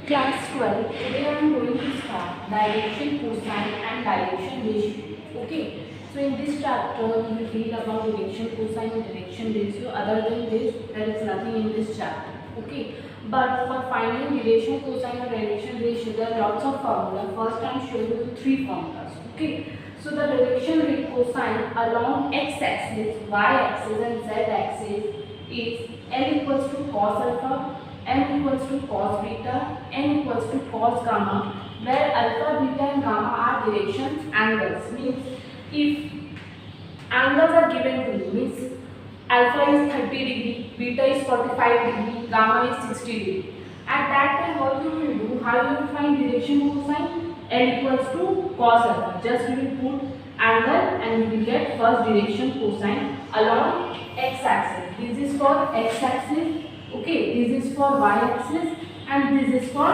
Class 12. Today I am going to start direction, cosine and direction ratio. Okay. So in this chapter we will read about direction, cosine and direction ratio. Other than this, there is nothing in this chapter. Okay. But for finding direction, cosine and direction ratio, there are lots of formulas. First I am showing you three formulas. Okay. So the direction rate cosine along x-axis, y-axis and z-axis is L equals to cos alpha, m equals to cos beta, n equals to cos gamma, where alpha, beta and gamma are direction angles. Means if angles are given to you, means alpha is 30 degree, beta is 45 degree, gamma is 60 degree. At that time what you will do, how you will find direction cosine? L equals to cos alpha. Just you will put angle and you will get first direction cosine along x-axis. This is for x-axis. Okay, this is for y-axis and this is for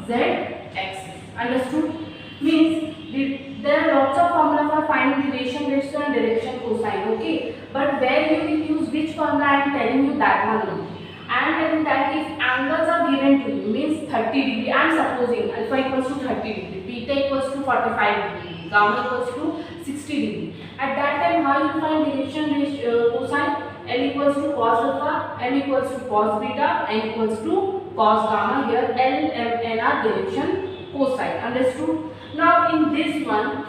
z-axis. Understood? Means there are lots of formula for finding direction ratio and direction cosine. Okay, but where you will use which formula I am telling you that one only. I am telling that if angles are given to you, means 30 degree. I am supposing alpha equals to 30 degree, beta equals to 45 degree, gamma equals to 60 degree. At that time, how you find direction ratio cosine? L equals to cos alpha, m equals to cos beta, n equals to cos gamma. Here L, M, N are direction cosine. Understood? Now in this one,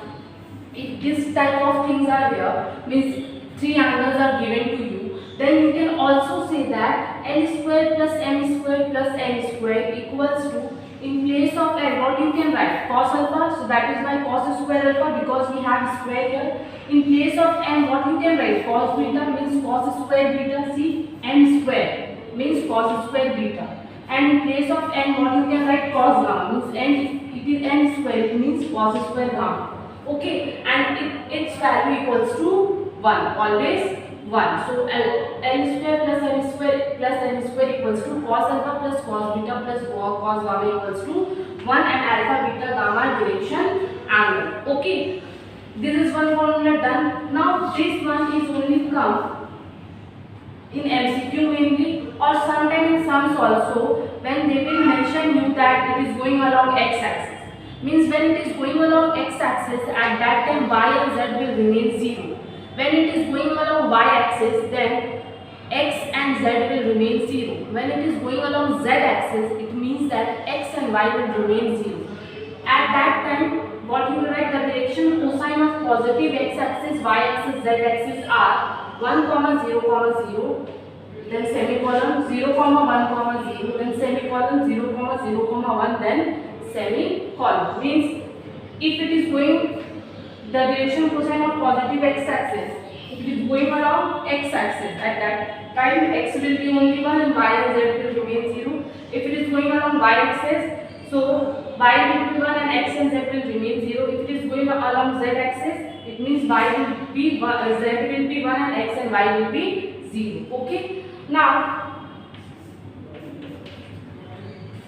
if this type of things are here, means three angles are given to you, then you can also say that L square plus M square plus N square equals to, in place of L, what you can write? Cos alpha, so that is by cos square alpha because we have square here. In place of M, what you can write? Cos beta means cos square beta, see, M square means cos square beta. And in place of N, what you can write? Cos gamma means N, it is N square, it means cos square gamma. Okay, and its value equals to 1, always 1. So L square plus M square plus N square equals to cos alpha plus cos beta plus cos gamma equals to 1, and alpha, beta, gamma direction angle. Okay, this is one formula done. Now this one is only come in MCQ mainly, or sometime in sums also, when they will mention you that it is going along x-axis. Means when it is going along x-axis, at that time y and z will remain 0. When it is going along y-axis, then x and z will remain 0. When it is going along z-axis, it means that x and y will remain 0. At that time, what you will write? The direction cosine of positive x-axis, y-axis, z-axis are 1, 0, 0, then semicolon, 0, 1, 0, then semicolon, 0, 0, 1, then semicolon. Means if it is going the direction cosine of positive x-axis, if it is going along x-axis, at that time x will be only 1 and y and z will remain 0. If it is going along y-axis, so y will be 1 and x and z will remain 0. If it is going along z-axis, it means y will be 1, z will be 1 and x and y will be 0. Okay. Now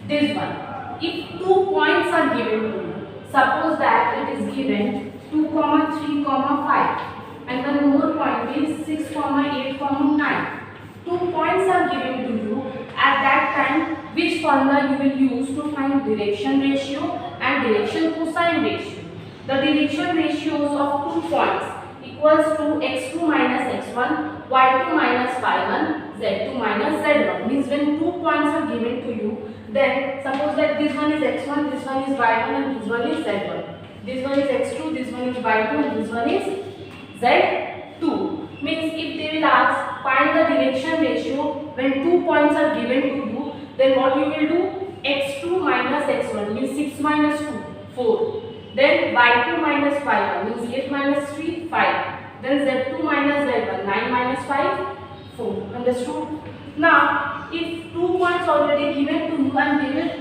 this one, if 2 points are given to you, suppose that it is given 2, 3, 5, and one more point is 6, 8, 9. 2 points are given to you. At that time, which formula you will use to find direction ratio and direction cosine ratio? The direction ratios of 2 points equals to x2 minus x1, y2 minus y1, z2 minus z1. Means when 2 points are given to you, then suppose that this one is x1, this one is y1 and this one is z1. This one is x2, this one is y2 and this one is z2. Means if they will ask find the direction ratio when 2 points are given to you, then what you will do? x2 minus x1 means 6 minus 2, 4. Then y2 minus y1 means 8 minus 3, 5. Then z2 minus z1, 9 minus 5, 4. Understood? Now, if 2 points already given to you and they will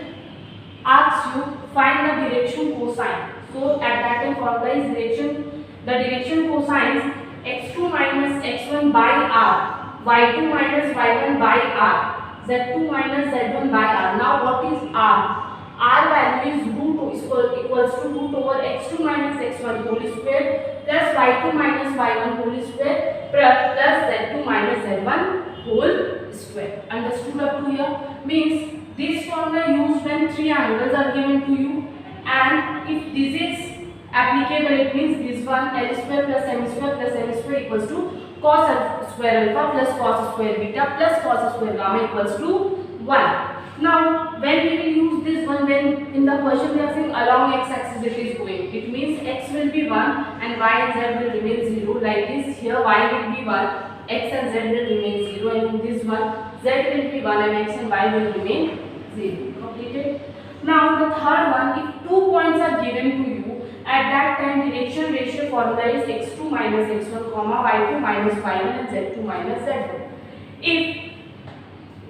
ask you find the direction cosine. So at that time formula is direction. The direction cosine is x2 minus x1 by r, y2 minus y1 by r, z2 minus z1 by r. Now what is r? R value is equals to root over x2 minus x1 whole square plus y2 minus y1 whole square plus z2 minus z1 whole square. Understood up to here? Means this formula used when three angles are given to you, and if this is applicable, it means this one L square plus M square plus N square equals to cos square alpha plus cos square beta plus cos square gamma equals to 1. Now when we will use this one, when in the question they are saying along x axis it is going, it means x will be 1 and y and z will remain 0. Like this, here y will be 1, x and z will remain 0, and in this one z will be 1 and x and y will remain 0. Completed. Now the third one, if 2 points are given to you, at that time direction ratio formula is x2 minus x1 comma y2 minus y1 and z2 minus z1. If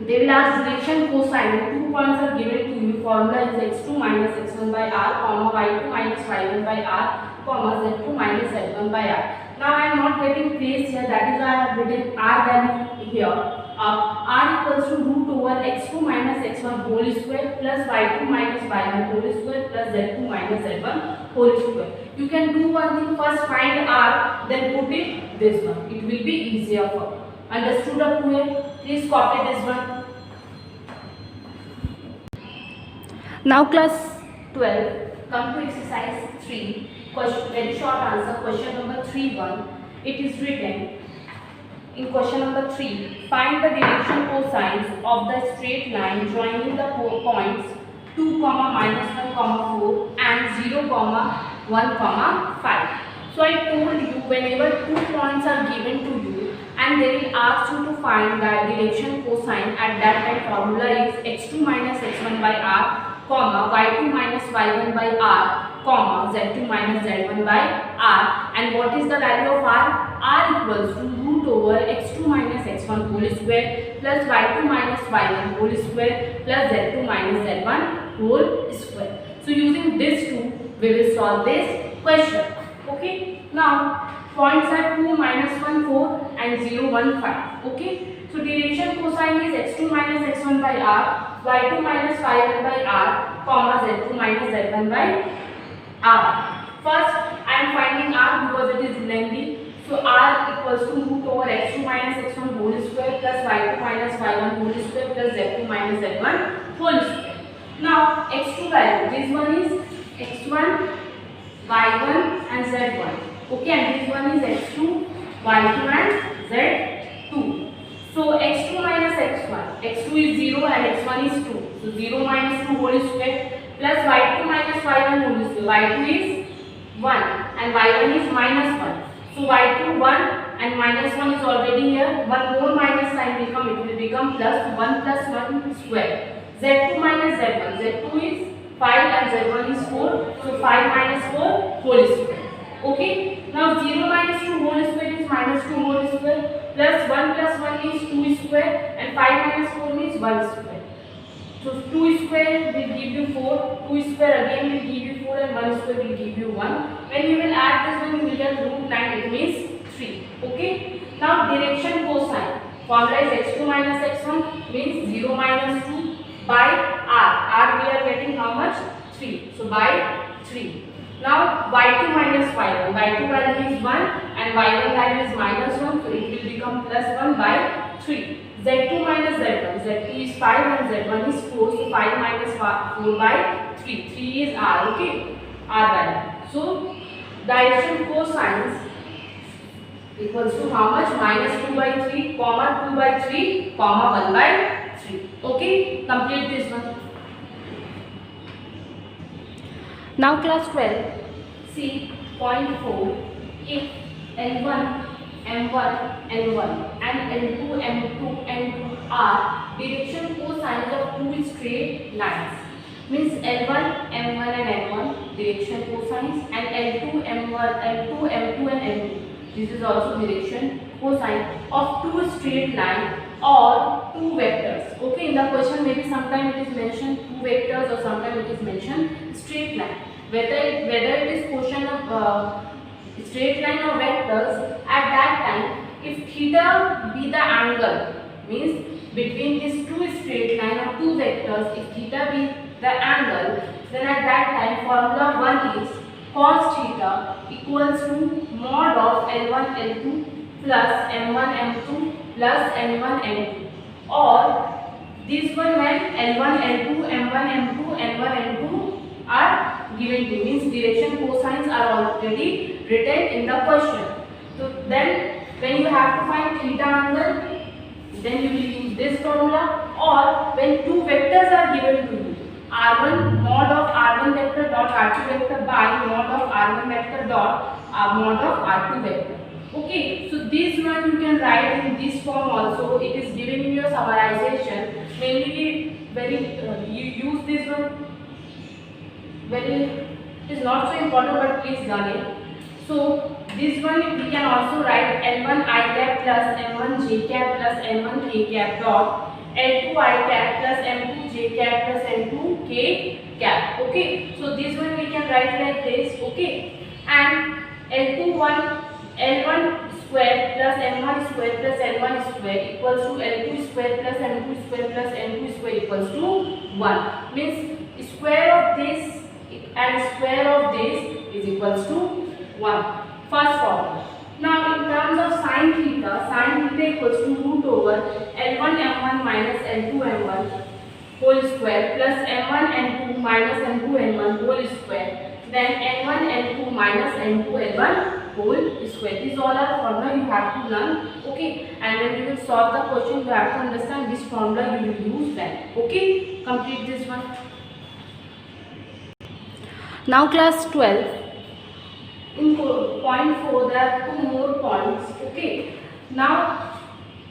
they will ask direction cosine and 2 points are given to you, formula is x2 minus x1 by r comma y2 minus y1 by r comma z2 minus z1 by r. Now I am not getting place here, that is why I have written r value here. R equals to root over x2 minus x1 whole square plus y2 minus y1 whole square plus z2 minus z1 whole square. You can do one thing, first find r, then put it this one. It will be easier for. Understood up to here? Please copy this one. Now class 12, come to exercise 3. Question, very short answer. Question number 3.1. It is written in question number 3. Find the direction cosines of the straight line joining the points 2, minus 1, 4 and 0, 1, 5. So I told you, whenever 2 points are given to you and they will ask you to find the direction cosine, at that time formula is x2 minus x1 by r comma y2 minus y1 by r comma z2 minus z1 by r. And what is the value of r? R equals to root over x2 minus x1 whole square plus y2 minus y1 whole square plus z2 minus z1 whole square. So using this two, we will solve this question. Okay. Now points are 2, minus 1, 4 and 0, 1, 5. Okay. So direction cosine is x2 minus x1 by r, y2 minus y1 by r, comma z2 minus z1 by r. First I am finding r because it is lengthy. So r equals to root over x2 minus x1 whole square plus y2 minus y1 whole square plus z2 minus z1 whole square. Now x2 value, this one is x1, y1 and z1. Okay, and this one is x2, y2 and z2. So x2 minus x1, x2 is 0 and x1 is 2. So 0 minus 2 whole square plus y2 minus y1 whole square. y2 is 1 and y1 is minus 1. So y2 1 and minus 1 is already here. One more minus sign will come, it will become plus 1 plus 1 square. z2 minus z1, z2 is 5 and z1 is 4. So 5 minus 4 whole square. Okay. Now 0 minus 2 whole square is minus 2 whole square plus 1 plus 1 is 2 square and 5 minus 4 is 1 square. So 2 square will give you 4, 2 square again will give you 4 and 1 square will give you 1. When you will add this one, you will get root 9, it means 3. Okay. Now direction cosine. Formula is x2 minus x1 means 0 minus 2 by r. R we are getting how much? 3. So by 3. Now y2 minus y1. y2 value is 1 and y1 value is minus 1. So it will become plus 1 by 3. z2 minus z1. z2 is 5 and z1 is 4. So 5 minus 4 by 3. 3 is r. Okay. R value. So direction cosines equals to how much? Minus 2 by 3, comma 2 by 3, comma 1 by 3. Okay. Complete this one. Now class 12, see point 4. If L1, M1, N1 and L2, M2, N2 are direction cosines of two straight lines. Means L1, M1 and N1 direction cosines and L2, M1, L2, M2 and N2. This is also direction cosine of two straight lines or two vectors. Okay, in the question maybe sometime it is mentioned two vectors or sometime it is mentioned straight line. Whether it is question of straight line or vectors, at that time if theta be the angle, means between these two straight line or two vectors, if theta be the angle, then at that time formula 1 is cos theta equals to mod of L1 L2 plus M1 M2 plus N1 N2. or this one when L1, L2, M1, M2, N1, N2 are given to, means direction cosines are already written in the question. So then when you have to find theta angle, then you will use this formula, or when two vectors are given to you, r1 mod of r1 vector dot r2 vector by mod of r1 vector dot mod of r2 vector. Okay, so this one you can write in this form also. It is given in your summarization. Mainly you use this one. It is not so important, but please learn it. So this one we can also write L1 I cap plus M1 J cap plus M1 K cap dot L2 I cap plus M2 J cap plus M2 K cap. Okay, so this one we can write like this. Okay, and L1 square plus M1 square plus N1 square equals to L2 square plus M2 square plus N2 square equals to 1. Means square of this and square of this is equals to 1. First formula. Now in terms of sin theta equals to root over L1 M1 minus L2 M1 whole square plus M1 N2 minus N2 N1 whole square, then N1 N2 minus N2 N1 whole square. These all are formula you have to learn. Okay, and when you will solve the question, you have to understand this formula you will use then. Okay, complete this one. Now class 12. In point 4 there are two more points. Okay, now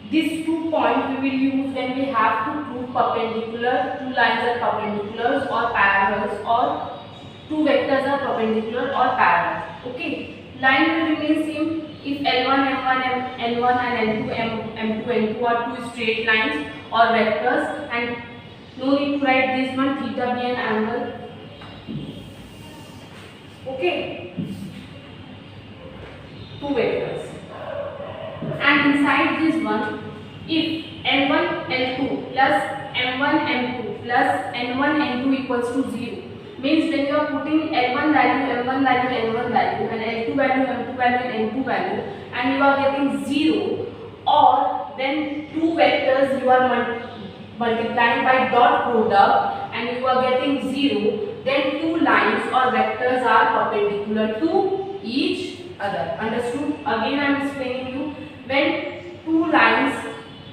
these 2 points we will use when we have to prove perpendicular, two lines are perpendiculars or parallels, or two vectors are perpendicular or parallel. Okay, line will remain same if L1 M1 N1 and N2 M2 N2 are two straight lines or vectors, and no need to write this one theta be an angle. Okay, two vectors, and inside this one, if N1 L2 plus M1 M2 plus N1 N2 equals to 0, means when you are putting L1 value, M1 value, N1 value, and L2 value, M2 value, and N2 value, and you are getting 0, or then two vectors you are multiplying by dot product and you are getting 0, then two lines or vectors are perpendicular to each other. Understood? Again I am explaining you, when two lines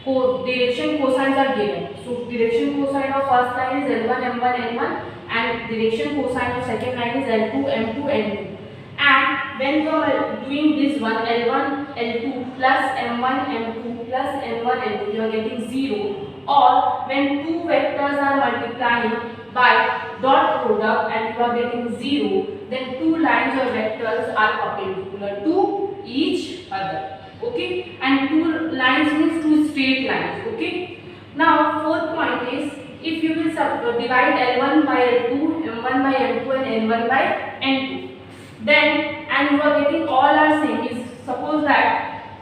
direction cosines are given. So direction cosine of first line is L1 M1 N1 and direction cosine of second line is L2 M2 N2. And when you are doing this one L1 L2 plus M1 M2 plus N1 N2, you are getting 0. Or when two vectors are multiplying by dot product and you are getting 0, then two lines or vectors are perpendicular to each other. Okay, and two lines means two straight lines. Okay, now fourth point is, if you will divide L1 by L2, M1 by M2 and N1 by N2, then and you are getting all are same, is suppose that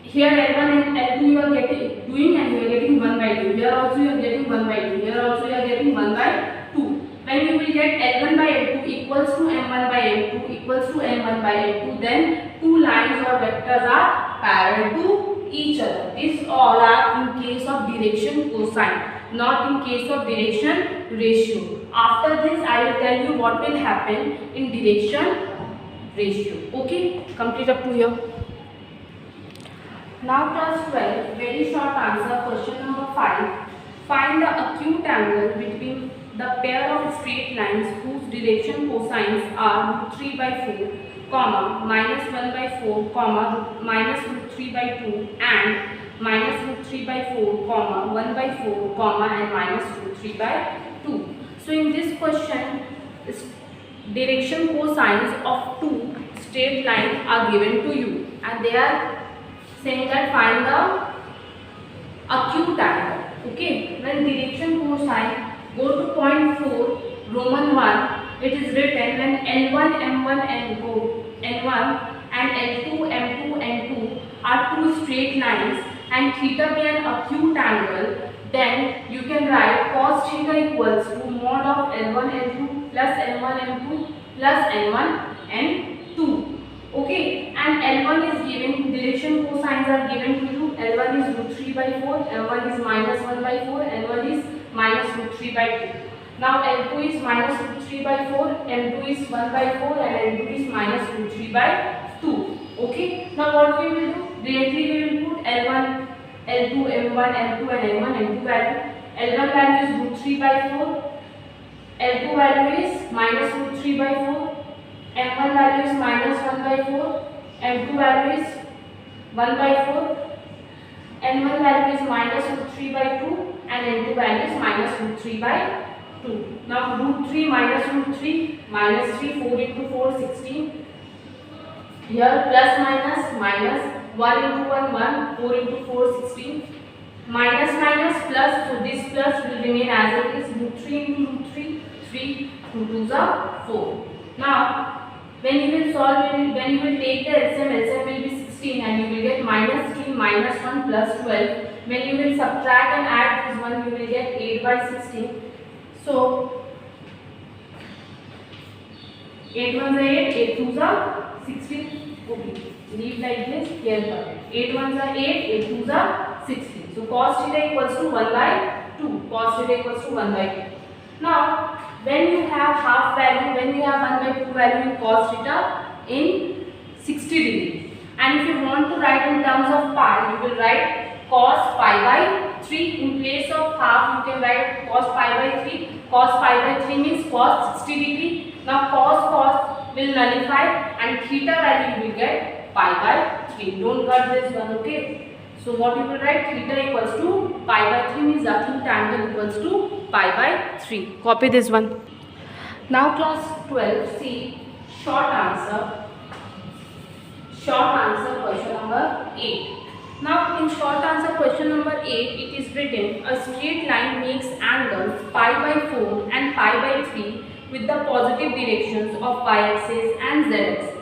here L1 and L2 you are getting doing and you are getting 1 by 2, here also you are getting 1 by 2, here also you are getting 1 by 2. When you will get L1 by L2 equals to M1 by M2 equals to N1 by N2, then two lines or vectors are parallel to each other. These all are in case of direction cosine, not in case of direction ratio. After this I will tell you what will happen in direction ratio. Okay, complete up to here. Now class 12, very short answer, question number 5. Find the acute angle between the pair of straight lines whose direction cosines are root 3 by 4, comma, minus 1 by 4, comma, minus root 3 by 2 and minus root 3 by 4, comma, 1 by 4, comma and minus root 3 by 2. So in this question, direction cosines of two straight lines are given to you and they are saying that find the acute angle. Okay, when direction cosine, go to point 4, Roman 1, it is written when L1, M1, N1 and L2, M2, N2 are two straight lines and theta be an acute angle, then you can write cos theta equals to mod of L1, L2 plus N1, M2 plus N1, N2. Okay, and L1 is given, direction cosines are given to you L1 is root 3 by 4, M1 is minus 1 by 4, N1 is minus root 3 by 2. Now L2 is minus root 3 by 4, M2 is 1 by 4 and L2 is minus root 3 by 2. Okay. Now what we will do? Directly we will put L1, L2, M1, M2 and N1, N2 value. L1 value is root 3 by 4, L2 value is minus root 3 by 4, M1 value is minus 1 by 4, M2 value is 1 by 4, N1 value is minus root 3 by 2 and N2 value is minus root 3 by 2. Now root 3 minus root 3, minus 3, 4 into 4, 16. Here plus minus, minus 1 into 1, 1, 4 into 4, 16. Minus minus plus, so this plus will remain as it is, root 3 into root 3, 3, 2 2s are 4. Now when you will solve, when you will take the LCM will be 16 and you will get minus 3 minus 1 plus 12. When you will subtract and add this one, you will get 8 by 16. So 8 1s are 8, 8 2s are 16. Okay, leave like this here. 8 1s are 8, 8 2s are 16. So cos theta equals to 1 by 2. Cos theta equals to 1 by 2. Now when you have half value, when you have 1 by 2 value in cos theta in 60 degrees, and if you want to write in terms of pi, you will write cos pi by 3. In place of half, you can write cos pi by 3. Cos pi by 3 means cos 60 degree. Now cos will nullify and theta value you will get pi by 3. Don't cut this one, okay? So what you will write, theta equals to pi by 3 means acute angle equals to pi by 3. Copy this one. Now class 12, see short answer. Short answer question number 8. Now in short answer question number 8, it is written a straight line makes angles pi by 4 and pi by 3 with the positive directions of y-axis and z-axis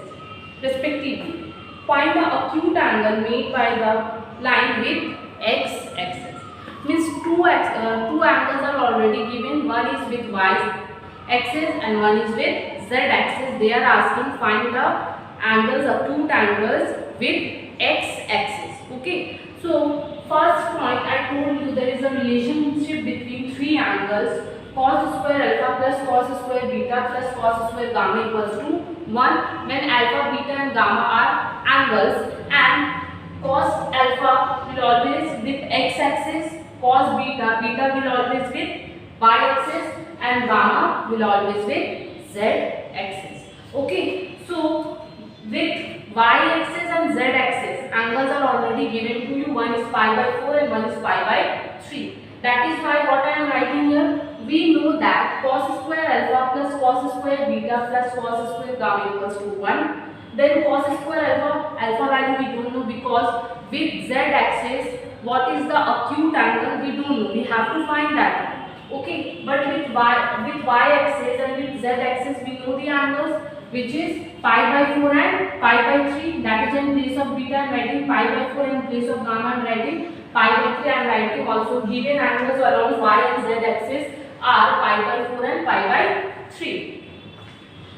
respectively. Find the acute angle made by the line with x-axis. Means two angles are already given. One is with y-axis and one is with z-axis. They are asking find the angles, acute angles with x-axis. Okay. So first point I told you there is a relationship between three angles. Cos square alpha plus cos square beta plus cos square gamma equals to 1 when alpha, beta and gamma are angles, and cos alpha will always with x-axis, cos beta will always with y-axis and gamma will always with z-axis. Okay, so with y-axis and z-axis angles are already given to you. One is pi by 4 and one is pi by 3. That is why what I am writing here, we know that cos square alpha plus cos square beta plus cos square gamma equals to 1. Then cos square alpha value we don't know because with z-axis what is the acute angle we don't know. We have to find that. Okay, but with y-axis and with z-axis we know the angles, which is pi by 4 and pi by 3. That is in place of beta I am writing pi by 4 and in place of gamma I am writing pi by 3. I am writing also given angles along y and z axis are pi by 4 and pi by 3.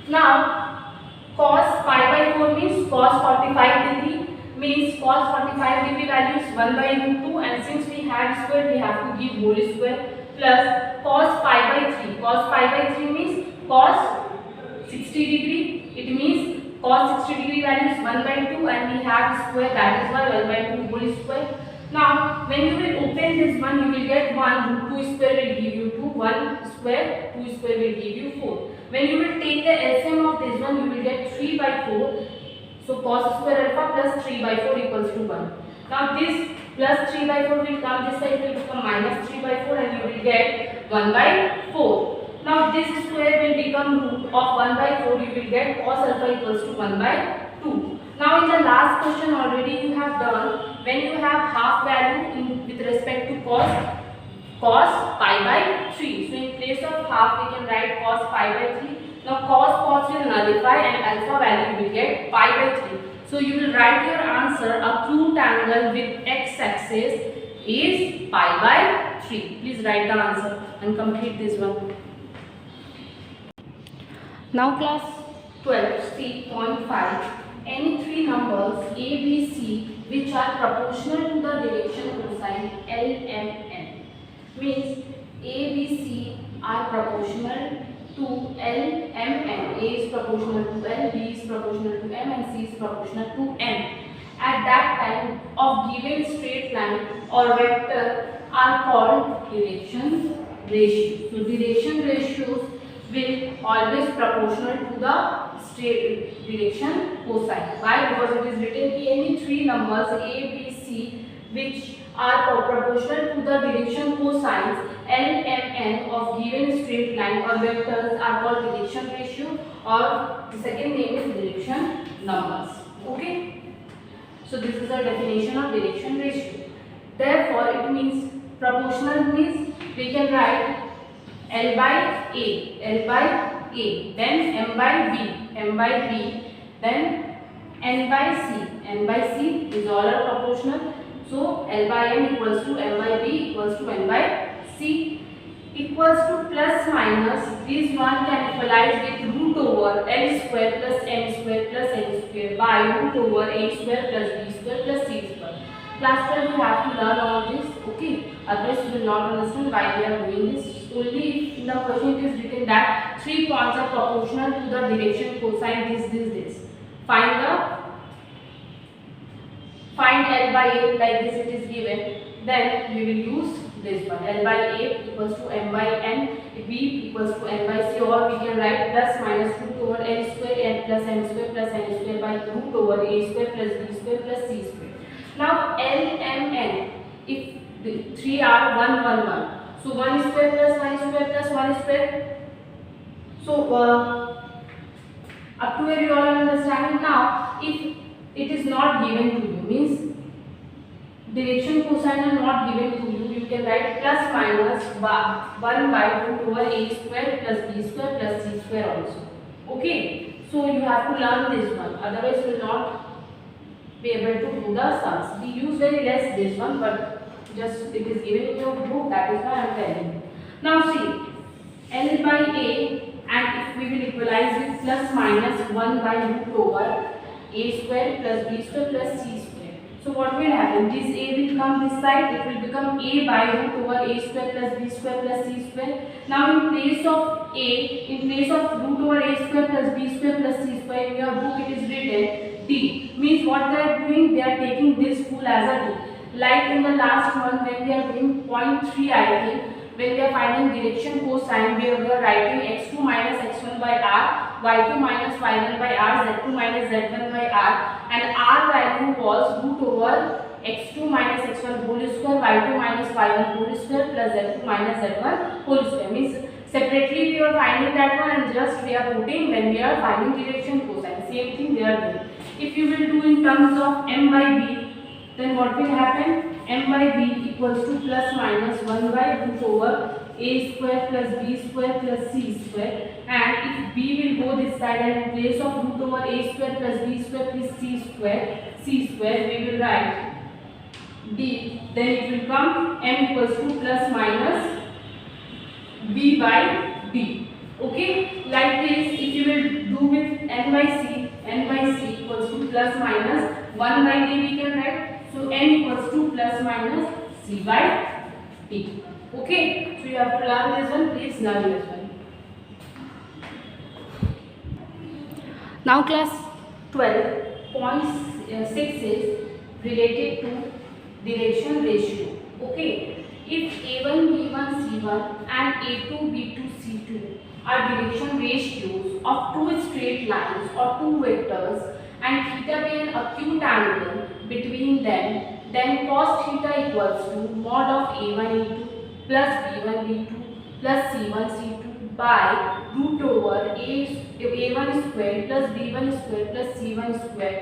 Now cos pi by 4 means cos 45 degree, means cos 45 degree value is 1 by root 2, and since we had square we have to give whole square, plus cos pi by 3. Cos pi by 3 means cos 60 degree. It means cos 60 degree value is 1 by 2 and we have square, that is why 1 by 2 whole square. Now when you will open this one you will get 1, root 2 square will give you 2, 1 square, 2 square will give you 4. When you will take the LCM of this one you will get 3 by 4. So cos square alpha plus 3 by 4 equals to 1. Now this plus 3 by 4 will come this side, will become minus 3 by 4 and you will get 1 by 4. Now this square will become root of 1 by 4, you will get cos alpha equals to 1 by 2. Now in the last question already you have done, when you have half value with respect to cos pi by 3. So in place of half we can write cos pi by 3. Now cos will nullify and alpha value will get pi by 3. So you will write your answer, acute angle with x-axis is pi by 3. Please write the answer and complete this one. Now class 12, see point 5. Any three numbers A, B, C which are proportional to the direction cosine LMN. Means A, B, C are proportional to LMN. A is proportional to L, B is proportional to M, and C is proportional to N. At that time of given straight line or vector are called direction ratios. So direction ratios will always proportional to the straight direction cosine. Why? Because it is written any three numbers A, B, C which are proportional to the direction cosines L, M, N of given straight line or vectors are called direction ratio, or the second name is direction numbers. Okay. So this is the definition of direction ratio. Therefore, it means proportional means we can write L by A, then M by B, then N by C is all are proportional. So L by M equals to M by B equals to N by C equals to plus minus. This one can equalize with root over L square plus M square plus N square by root over A square plus B square plus C square. Class 12 you have to learn all this, okay? Otherwise you will not understand why we are doing this. Only if in the question it is written that 3 points are proportional to the direction cosine this. Find L by A like this it is given. Then we will use this one. L by A equals to M by N, B equals to N by C, or we can write plus minus root over L square N plus M square plus N square by root over A square plus B square plus C square. Now L, M, N, if the 3 are 1, 1, 1. So 1 square plus 1 square plus 1 square. So up to where you all are understanding now, if it is not given to you, means direction cosine are not given to you, you can write plus minus 1 by root over A square plus B square plus C square also. Okay, so you have to learn this one, otherwise you will not be able to do the sums. We use very less this one, but just it is given in your book, that is why I am telling you. Now see, L by A, and if we will equalize with plus minus 1 by root over A square plus B square plus C square. So what will happen? This A will come this side, it will become A by root over A square plus B square plus C square. Now in place of root over A square plus B square plus C square, in your book it is written D. Means what they are doing, they are taking this full as a D. Like in the last one when we are doing 0.3 I think, when we are finding direction cosine, we are writing x2 minus x1 by r, y2 minus y1 by r, z2 minus z1 by r, and r value was root over x2 minus x1 whole square, y2 minus y1 whole square plus z2 minus z1 whole square. Means separately we are finding that one and just we are putting when we are finding direction cosine. Same thing they are doing. If you will do in terms of M by B, then what will happen? M by B equals to plus minus 1 by root over A square plus B square plus C square, and if B will go this side and in place of root over A square plus B square plus C square we will write D, then it will come M equals to plus minus B by D. Okay, like this if you will do with N by C equals to plus minus 1 by D we can write. So N equals to plus minus C by D. Okay, so you have to learn this one, please learn this one. Now class 12.6 is related to direction ratio. Okay, if A1, B1, C1 and A2, B2, C2 are direction ratios of two straight lines or two vectors, and theta be an acute angle between them, then cos theta equals to mod of A1 A2 plus B1 B2 plus C1 C2 by root over A1 square plus B1 square plus C1 square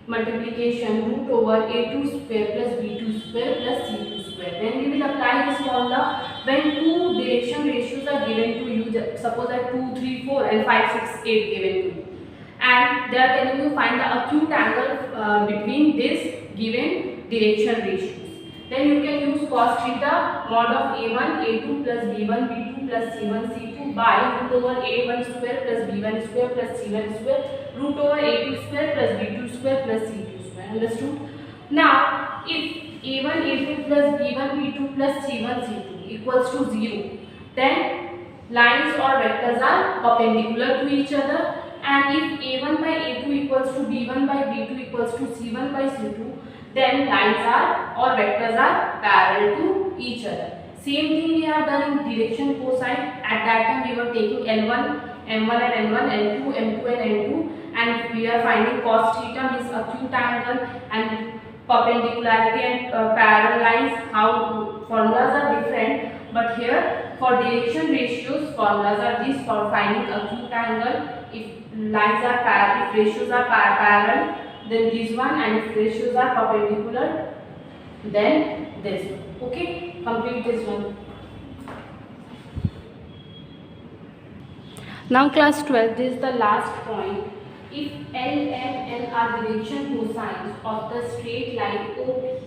multiplication root over A2 square plus B2 square plus C2 square. Then we will apply this formula when two direction ratios are given to you, suppose that 2, 3, 4 and 5, 6, 8 given to you, and they are telling you find the acute angle between this given direction ratios. Then you can use cos theta mod of A1 A2 plus B1 B2 plus C1 C2 by root over A1 square plus B1 square plus C1 square root over A2 square plus B2 square plus C2 square. Understood? Now, if a1 a2 plus b1 b2 plus c1 c2 equals to 0, then lines or vectors are perpendicular to each other, and if a1 by a2 equals to b1 by b2 equals to c1 by c2, then lines are or vectors are parallel to each other. Same thing we have done in direction cosine. At that time we were taking L1, M1 and N1, L2, M2 and N2, and we are finding cos theta means acute angle and perpendicularity and parallel lines. How formulas are different, but here for direction ratios formulas are these for finding acute angle. If lines are if ratios are parallel, then this one, and if ratios are perpendicular, then this one. Okay, complete this one. Now class 12, this is the last point. If L, M, N are direction cosines of the straight line O,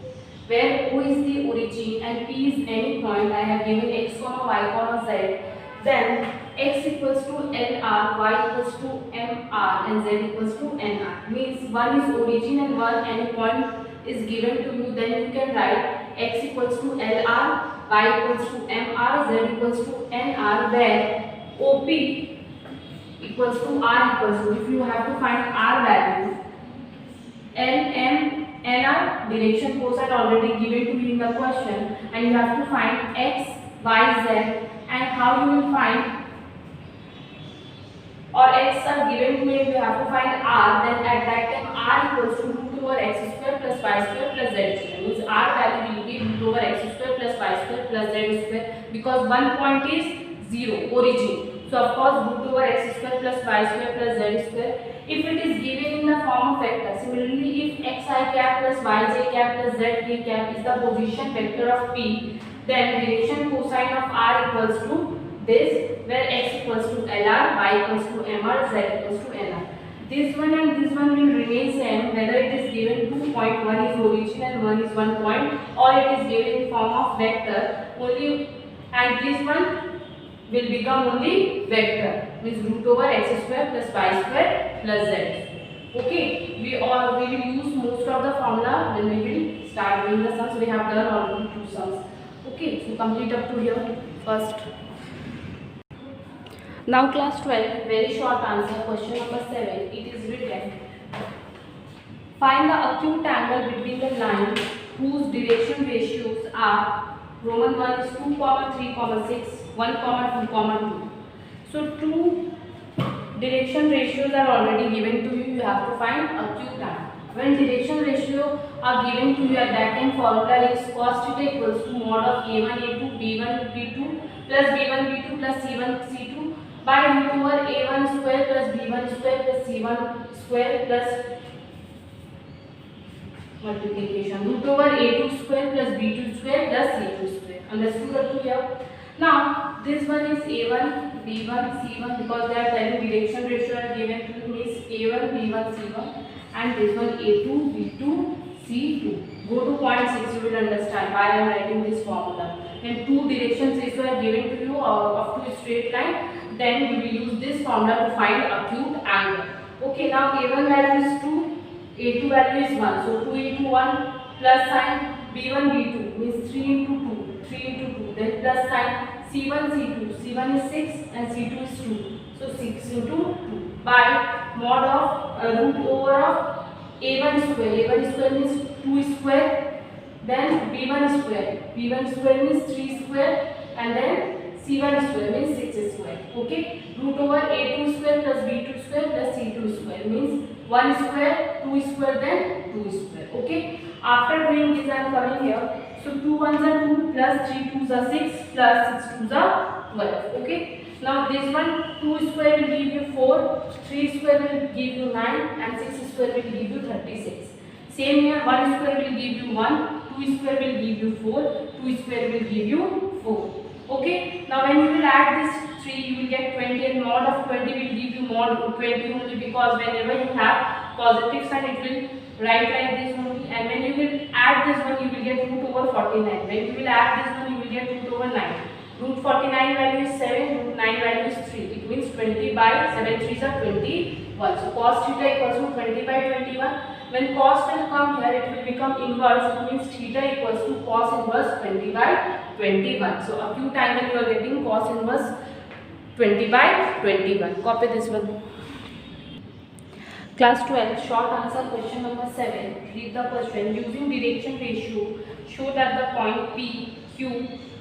where O is the origin and P is any point, I have given x, y, z, then x equals to LR, y equals to MR, and z equals to NR. Means one is origin and one any point is given to you, then you can write x equals to LR, y equals to MR, z equals to NR, where OP equals to R equals to, if you have to find R value, L, M, N are direction cosine already given to you in the question, and you have to find x, y, z, and how you will find, or x are given to you, you have to find R, then at that time R equals to root over x square plus y square plus z square, means R value will be root over x square plus y square plus z square, because one point is 0, origin. So of course root over x square plus y square plus z square. If it is given in the form of vector, similarly if xi cap plus yj cap plus zk cap is the position vector of P, then direction cosine of R equals to this, where x equals to LR, y equals to MR, z equals to NR. This one and this one will remain same, whether it is given 2 point, one is origin and one is 1 point, or it is given in form of vector only, and this one will become only vector, means root over x square plus y square plus z. Okay, we will use most of the formula when we will start doing the sums. We have done already 2 sums. Okay, so complete up to here first. Now class 12, very short answer, question number 7. It is written, find the acute angle between the lines whose direction ratios are Roman 1 is 2, 3, 6, 1, 2, 2. So two direction ratios are already given to you. You have to find acute angle. When direction ratio are given to you, at that time formula is cos theta equals to mod of a1 a2 b1 b2 plus b1 b2 plus c1 c2 by root over a1 square plus b1 square plus c1 square plus multiplication root over a2 square plus b2 square plus c2 square. Understood up to here? Now this one is a1 b1 c1, because they are telling direction ratio are given to you, means a1 b1 c1, and this one a2 b2 c2. Go to point 6, you will understand why I am writing this formula. When two directions ratio are given to you up to a straight line, then we will use this formula to find acute angle. Okay, now a1 value is 2, a2 value is 1, so 2 into 1 plus sign, b1 b2 means 3 into 2, 3 into 2, then plus sign, c1 c2, c1 is 6 and c2 is 2, so 6 into 2 by mod of root over of a1 square means 2 square, then b1 square means 3 square, and then c1 square means 6 square. Okay, root over a2 square plus b2 square plus c2 square means 1 square, 2 square, then 2 square. Okay, after doing this I am coming here. So 2 1s are 2 plus 3 2s are 6 plus 6 2s are 12. Okay, now this one 2 square will give you 4, 3 square will give you 9, and 6 square will give you 36. Same here, 1 square will give you 1, 2 square will give you 4, 2 square will give you 4. Okay, now when you will add this 3, you will get 20, and mod of 20 will give you mod 20 only, because whenever you have positive sign it will write like this only, and when you will add this one you will get root over 49. When you will add this one you will get root over 9. Root 49 value is 7, root 9 value is 3. It means 20 by 7 3s are 21. So cos theta equals to 20 by 21. When cos will come here, it will become inverse. It means theta equals to cos inverse 20 by 21. So acute angle you are getting cos inverse 20 by 21. Copy this one. Class 12, short answer question number 7. Read the question. Using direction ratio, show that the point P, Q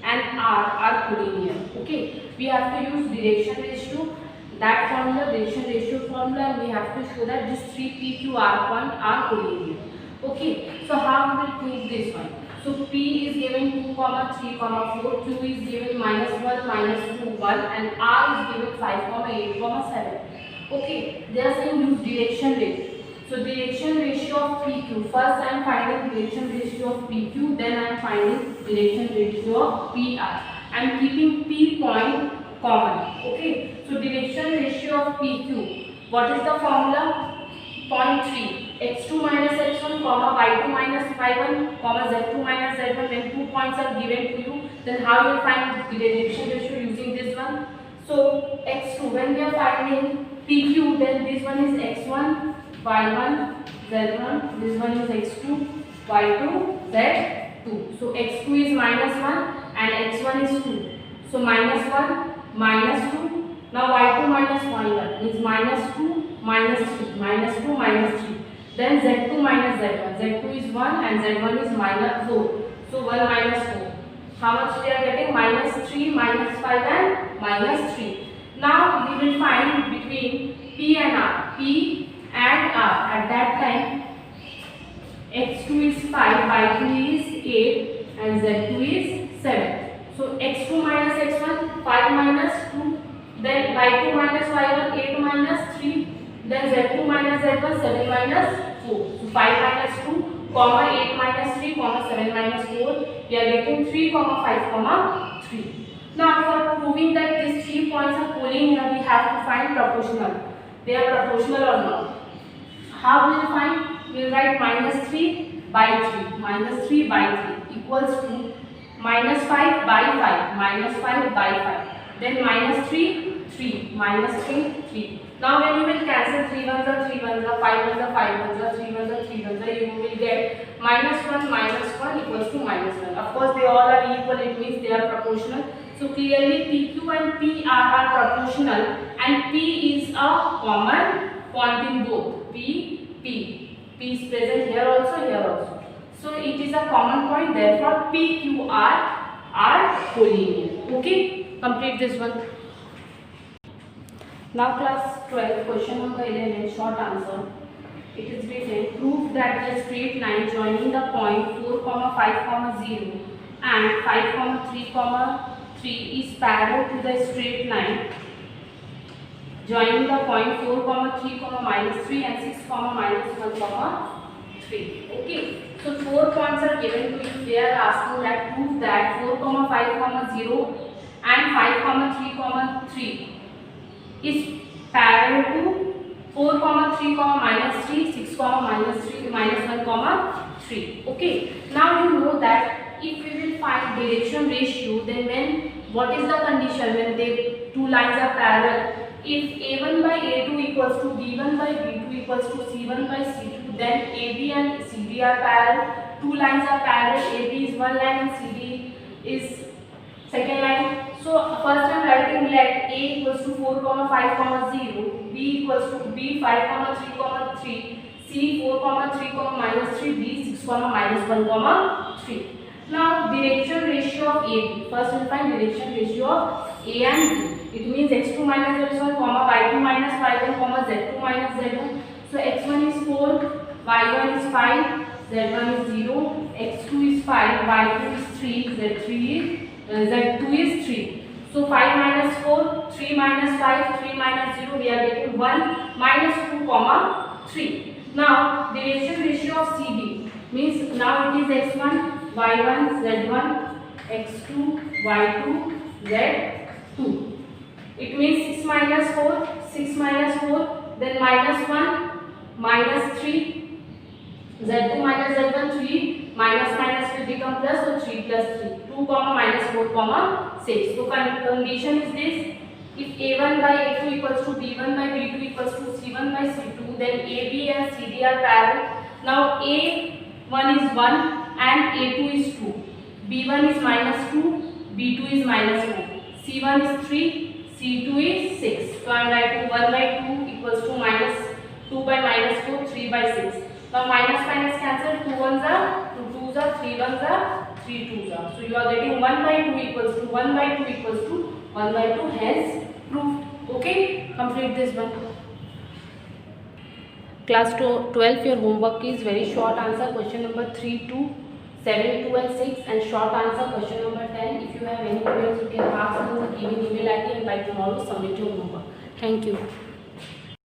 and R are collinear. Okay, we have to use direction ratio, that formula, direction ratio formula, and we have to show that these three P, Q, R point are collinear. Okay, so how we will prove this one? So P is given 2, 3, 4, Q is given -1, -2, 1 and R is given 5, 8, 7. Okay, they are saying use direction ratio. So direction ratio of PQ. First I am finding direction ratio of PQ, then I am finding direction ratio of PR. I am keeping P point common. Okay, so direction ratio of PQ. What is the formula? 0.3. x2 minus x1, y2 minus y1, z2 minus z1. When 2 points are given to you, then how you will find the direction ratio using this one? So x2, when we are finding PQ, then this one is x1, y1, z1, this one is x2, y2, z2. So x2 is -1 and x1 is 2. So -1, -2. Now y2 minus y1 is -2, -3, -2, -3. Then z2 minus z1. Z2 is 1 and z1 is -4. So 1 minus 4. How much we are getting? -3, -5 and -3. Now we will find between P and R. P and R. At that time, x2 is 5, y2 is 8 and z2 is 7. So x2 minus x1, 5 minus 2. Then y2 minus y1, 8 minus 3. Then z2 minus z1, 7 minus 4. So 5 minus 2, 8 minus 3, 7 minus 4. We are getting 3, 5, 3. Now for proving that these 3 points are collinear, we have to find proportional. They are proportional or not. How we will find? We will write -3 by 3. -3 by 3 equals to -5 by 5. -5 by 5. Then -3, 3. -3, 3. Now when you will cancel 3 ones are 3 ones are 5 ones are 5 ones are 3 ones are 3 ones are, you will get -1 equals to -1. Of course they all are equal, it means they are proportional. So clearly PQ and PR are proportional and P is a common point in both. P is present here also, here also. So it is a common point, therefore PQR are collinear. Okay, complete this one. Now class 12, question number 11, short answer. It is written, prove that the straight line joining the point 4, 5, 0 and 5, 3, is parallel to the straight line joining the point 4, 3, -3 and 6, -1, 3. Okay, so 4 points are given to you. They are asking that prove that 4, 5, 0 and 5, 3, is parallel to 4, 3, -3, 6, -3, -1, 3. Okay, now you know that if we will find direction ratio, then what is the condition when the two lines are parallel? If A1 by A2 equals to B1 by B2 equals to C1 by C2, then AB and CD are parallel. Two lines are parallel. AB is one line and CD is second line. So first I am writing let A equals to 4, 5, 0, B equals to B 5, 3, 3, C 4, 3, -3, D 6, -1, 3. Now direction ratio of AB. First we will find direction ratio of A and B. It means x2 minus x1, y2 minus y1, z2 minus z1. So x1 is 4, y1 is 5, z1 is 0, x2 is 5, y2 is 3, z2 is 3. So 5 minus 4, 3 minus 5, 3 minus 0, we are getting 1, -2, 3. Now direction ratio of CD means now it is x1, y1, z1, x2, y2, z2. It means 6 minus 4, 6 minus 4, then -1, -3, z2 minus z1, 3, minus will become plus, so 3 plus 3, 2, -4, 6. So condition is this, if A1 by A2 equals to B1 by B2 equals to C1 by C2, then AB and CD are parallel. Now A1 is 1 and A2 is 2. B1 is minus 2, B2 is minus 4. C1 is 3, C2 is 6. So I am writing 1 by 2 equals to minus 2 by minus 4, 3 by 6. Now minus minus cancel, 2 ones are 2 twos are, 3 ones are 3 twos are. So you are getting 1 by 2 equals to 1 by 2 equals to 1 by 2, hence proved. Okay, complete this one. Class 12, your homework is very short answer, question number 3 to 7, 2 and 6, and short answer question number 10. If you have any queries, you can ask in the given email ID, and by tomorrow submit your homework. Thank you.